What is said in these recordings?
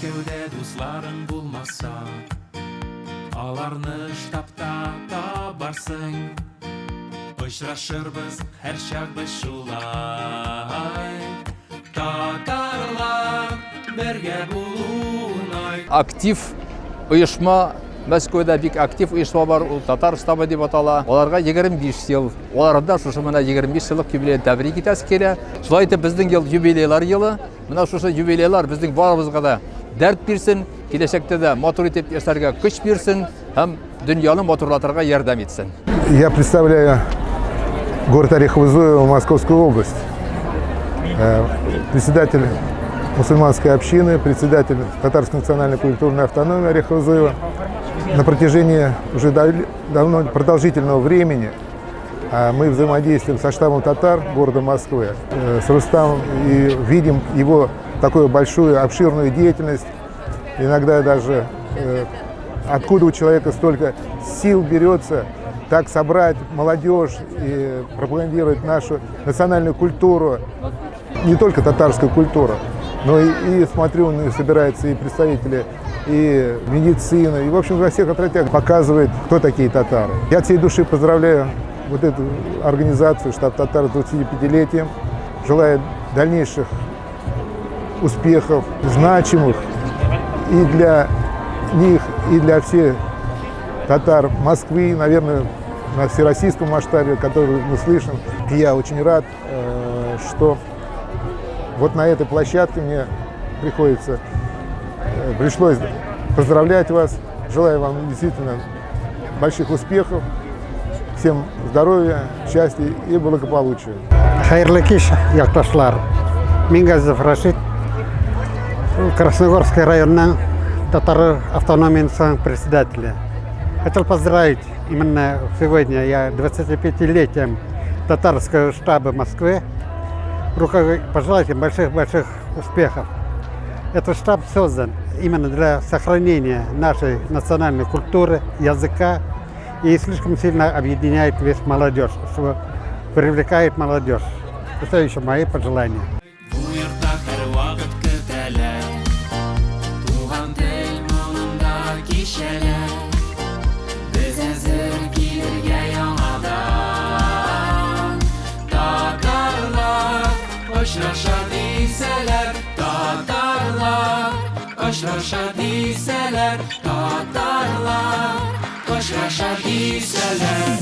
Мәскәүдә дусларың булмаса, аларны штабта табарсың. Очрашырбыз һәр чак без шулай. Татарлар бергә булуын. Актив оешма, Мәскәүдә бик актив оешма бар, ул татар штабы дип атала. Аларга 25 ел, аларда шушы менә 25 еллык юбилейны тәбрик итәсе килә. Шулай итеп безнең ел юбилейлар елы. Менә шушы юбилейлар безнең барыбызга да дәрт бирсен, киләчәктә дә матур итеп яшәргә көч бирсен һәм дөньяны матурлатырга ярдәм итсен. Я представляю город Орехово-Зуево, Московскую область. Председатель мусульманской общины, председатель Татарской национальной культурной автономии Орехово-Зуево. На протяжении уже давно продолжительного времени мы взаимодействуем со штабом татар города Москвы, с Рустамом, и видим его такую большую, обширную деятельность. Иногда даже откуда у человека столько сил берется так собрать молодежь и пропагандировать нашу национальную культуру, не только татарскую культуру, но и смотрю, собираются и представители и медицины, и в общем во всех отрядах показывает, кто такие татары. Я от всей души поздравляю вот эту организацию, штаб татар с 25-летием, желаю дальнейших успехов, значимых и для них, и для всех татар Москвы, наверное, на всероссийском масштабе, который мы слышим. И я очень рад, что вот на этой площадке мне пришлось поздравлять вас. Желаю вам действительно больших успехов, всем здоровья, счастья и благополучия. Хайырлы кич, якташлар. Мин Газизов Рашид, Красногорский районның татар автономиясының председателя. Хотел поздравить именно сегодня, я 25-летием татарского штаба Москвы. Пожелать им больших-больших успехов. Этот штаб создан именно для сохранения нашей национальной культуры, языка и слишком сильно объединяет весь молодежь, что привлекает молодежь. Это еще мои пожелания. Koşraşa diseler, tatarlar, koşraşa diseler.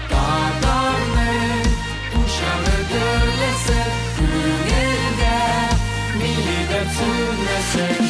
Tatarlar, uşağı dörlese, gülgelde, milli de tünlese.